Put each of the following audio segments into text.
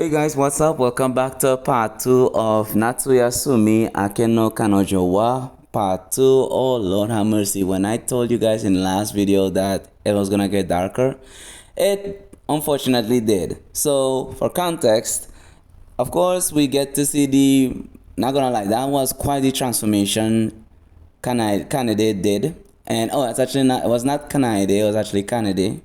Hey guys, what's up? Welcome back to part 2 of Natsuyasumi Akeno Kanojo wa part 2. Oh Lord have mercy. When I told you guys in the last video that it was gonna get darker, it unfortunately did. So for context, of course we get to see not gonna lie, that was quite the transformation Kanede did. And oh, it was not Kanede, it was actually Kanede.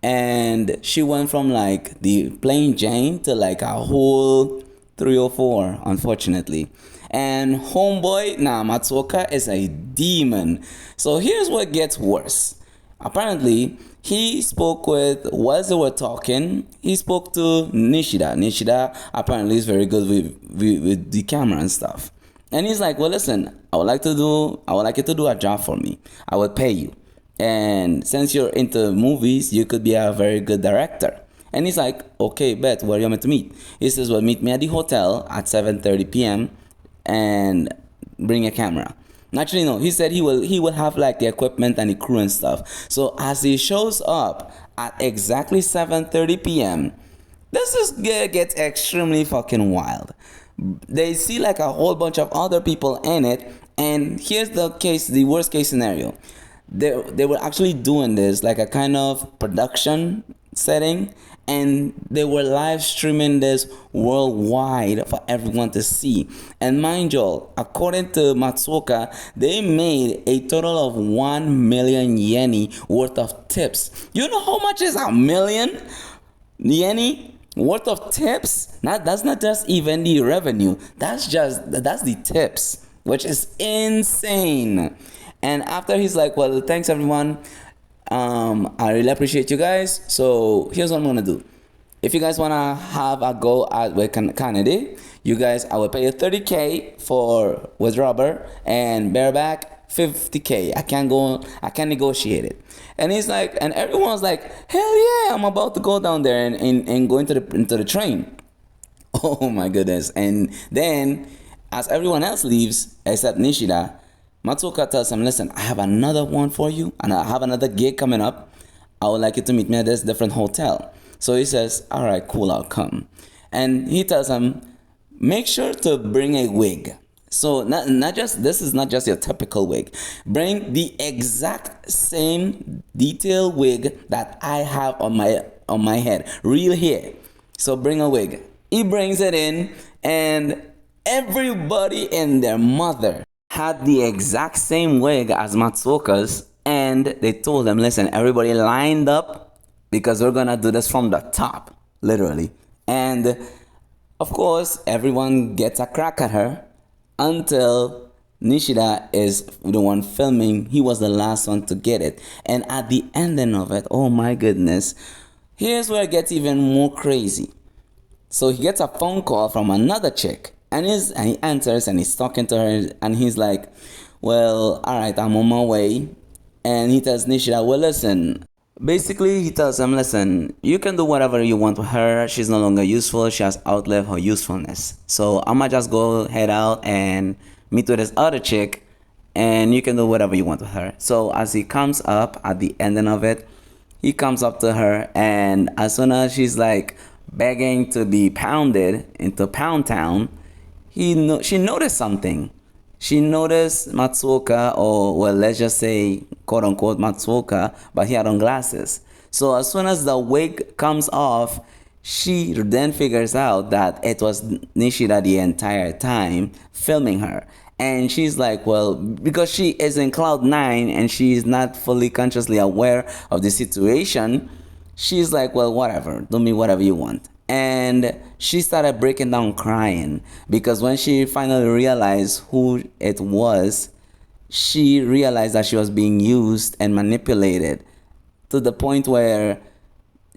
And she went from like the plain Jane to like a whole 304, unfortunately. And homeboy, Matsuoka is a demon. So here's what gets worse. Apparently, he spoke whilst they were talking, he spoke to Nishida. Nishida apparently is very good with the camera and stuff. And he's like, well, listen, I would like you to do a job for me. I would pay you. And since you're into movies, you could be a very good director. And he's like, okay, bet, where are you meant to meet? He says, well, meet me at the hotel at 7:30 p.m. and bring a camera. Naturally, no, he said he will have like the equipment and the crew and stuff. So as he shows up at exactly 7:30 p.m., this gets extremely fucking wild. They see like a whole bunch of other people in it, and here's the worst case scenario. They were actually doing this like a kind of production setting, and they were live streaming this worldwide for everyone to see. And mind you, according to Matsuoka, they made a total of 1 million yen worth of tips. You know how much is a million yen worth of tips? That's not just even the revenue, that's the tips, which is insane. And after he's like, well, thanks everyone, I really appreciate you guys, so here's what I'm gonna do. If you guys wanna have a go at with Kanede, you guys, I will pay you 30K with rubber, and bareback 50K. I can't negotiate it. And he's like, and everyone's like, hell yeah, I'm about to go down there and go into the train. Oh my goodness. And then as everyone else leaves except Nishida, Matsuoka tells him, listen, I have another one for you, and I have another gig coming up. I would like you to meet me at this different hotel. So he says, all right, cool, I'll come. And he tells him, make sure to bring a wig. So this is not just your typical wig. Bring the exact same detailed wig that I have on my head, real hair. So bring a wig. He brings it in, and everybody and their mother had the exact same wig as Matsuoka's, and they told them, listen, everybody lined up because we're gonna do this from the top, literally. And of course, everyone gets a crack at her until Nishida is the one filming. He was the last one to get it. And at the ending of it, oh my goodness, here's where it gets even more crazy. So he gets a phone call from another chick, and he answers, and he's talking to her, and he's like, well, all right, I'm on my way. And he tells Nishida, well, listen, basically he tells him, listen, you can do whatever you want with her. She's no longer useful. She has outlived her usefulness. So I'm gonna just go head out and meet with this other chick, and you can do whatever you want with her. So as he comes up at the ending of it, he comes up to her, and as soon as she's like begging to be pounded into Pound Town, she noticed something. She noticed Matsuoka, or well, let's just say quote unquote Matsuoka, but he had on glasses. So as soon as the wig comes off, she then figures out that it was Nishida the entire time filming her. And she's like, well, because she is in cloud 9 and she's not fully consciously aware of the situation, she's like, well, whatever, do me whatever you want. And she started breaking down crying, because when she finally realized who it was, she realized that she was being used and manipulated to the point where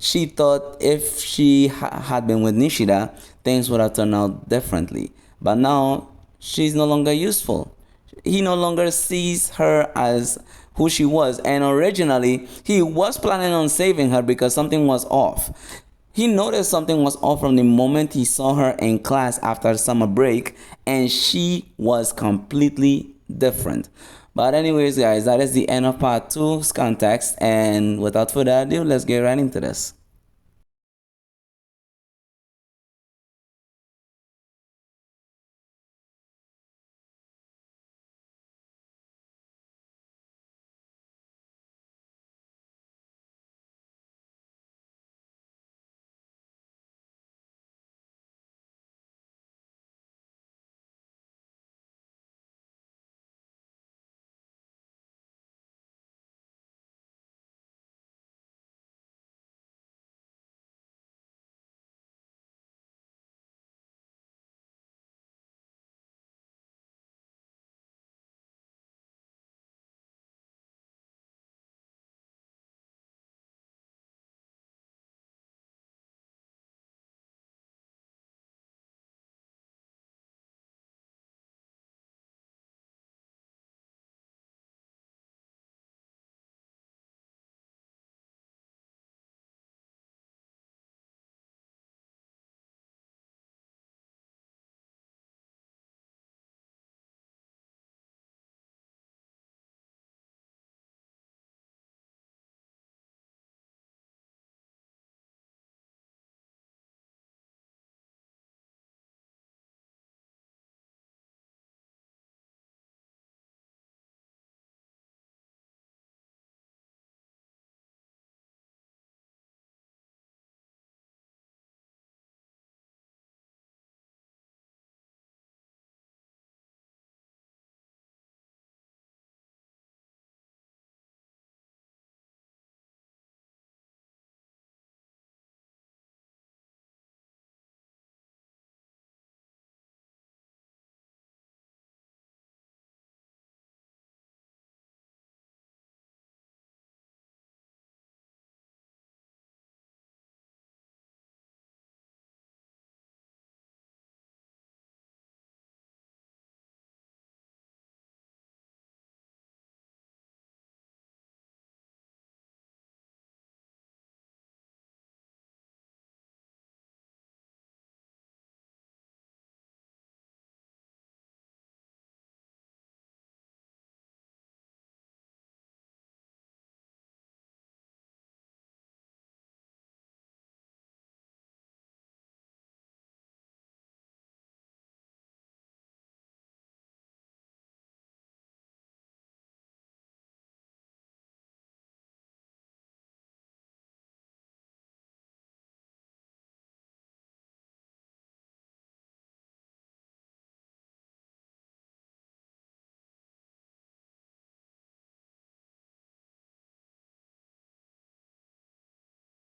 she thought if she had been with Nishida, things would have turned out differently. But now she's no longer useful. He no longer sees her as who she was. And originally, he was planning on saving her because something was off. He noticed something was off from the moment he saw her in class after summer break, and she was completely different. But anyways, guys, that is the end of part 2's context, and without further ado, let's get right into this.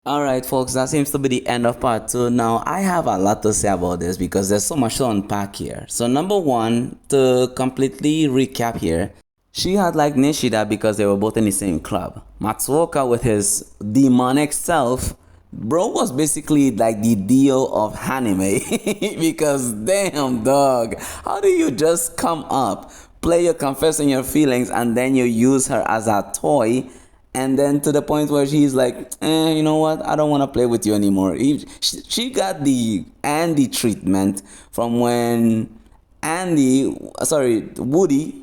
Alright folks, that seems to be the end of part 2. Now I have a lot to say about this because there's so much to unpack here. So number one, to completely recap here, she had like Nishida because they were both in the same club. Matsuoka with his demonic self, bro, was basically like the Dio of anime. Because damn dog, how do you just come up, play your confessing your feelings, and then you use her as a toy, and then to the point where she's like, you know what, I don't want to play with you anymore. She got the Andy treatment from when Woody,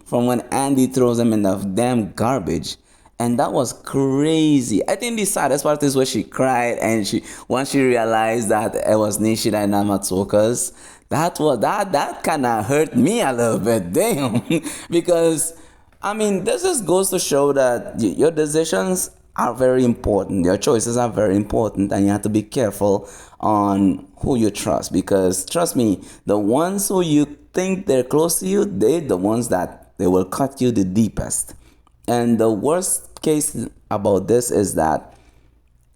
from when Andy throws him in the damn garbage. And that was crazy. I think the saddest part is where she cried and she once she realized that it was Nishida and not Matsuoka's. That kind of hurt me a little bit, damn. Because I mean, this just goes to show that your decisions are very important. Your choices are very important, and you have to be careful on who you trust. Because trust me, the ones who you think they're close to you, they're the ones that they will cut you the deepest. And the worst case about this is that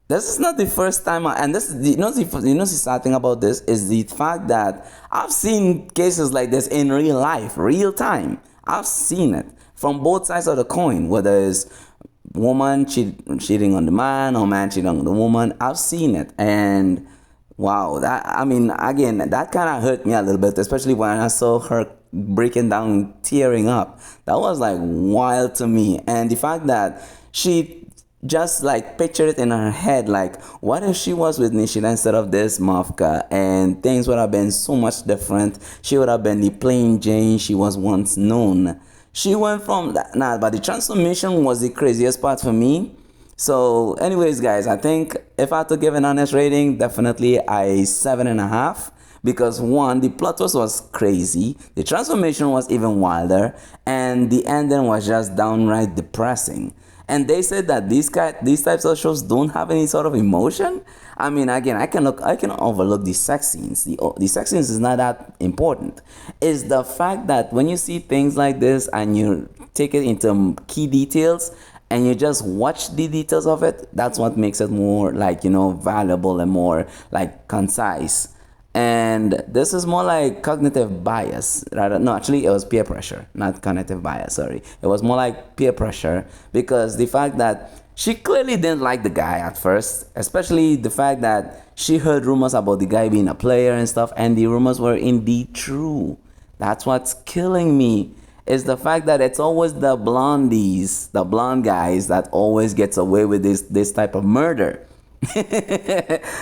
this is not the first time, and this is the sad thing about this is the fact that I've seen cases like this in real life, real time. I've seen it from both sides of the coin, whether it's woman cheating on the man or man cheating on the woman. I've seen it, and wow, that I mean, again, that kind of hurt me a little bit, especially when I saw her breaking down, tearing up. That was like wild to me, and the fact that she just like pictured it in her head, like what if she was with Nishida instead of this Mafka, and things would have been so much different. She would have been the plain Jane she was once known. She went from that, nah, but the transformation was the craziest part for me. So anyways guys, I think if I had to give an honest rating, definitely a 7.5. Because one, the plot twist was crazy, the transformation was even wilder, and the ending was just downright depressing. And they said that these types of shows don't have any sort of emotion. I mean, again, I can overlook the sex scenes. The sex scenes is not that important. It's the fact that when you see things like this and you take it into key details and you just watch the details of it, that's what makes it more like, valuable and more like concise. And this is more like cognitive bias rather. No, actually it was peer pressure, not cognitive bias, sorry. It was more like peer pressure, because the fact that she clearly didn't like the guy at first, especially the fact that she heard rumors about the guy being a player and stuff, and the rumors were indeed true. That's what's killing me, is the fact that it's always the blondies, the blonde guys, that always gets away with this type of murder.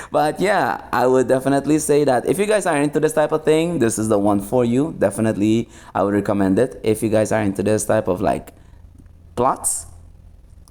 But yeah, I would definitely say that if you guys are into this type of thing, this is the one for you. Definitely I would recommend it if you guys are into this type of like plots.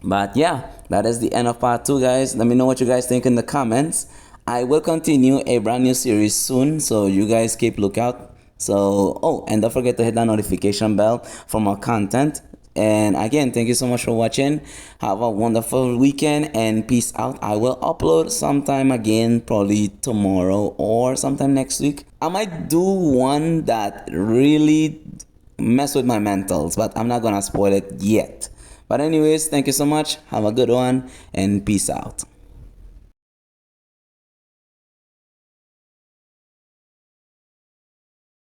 But yeah, that is the end of part 2 guys. Let me know what you guys think in the comments. I will continue a brand new series soon, so you guys keep lookout. So and don't forget to hit that notification bell for more content. And again, thank you so much for watching. Have a wonderful weekend and peace out. I will upload sometime again, probably tomorrow or sometime next week. I might do one that really mess with my mentals, but I'm not gonna spoil it yet. But anyways, thank you so much. Have a good one and peace out.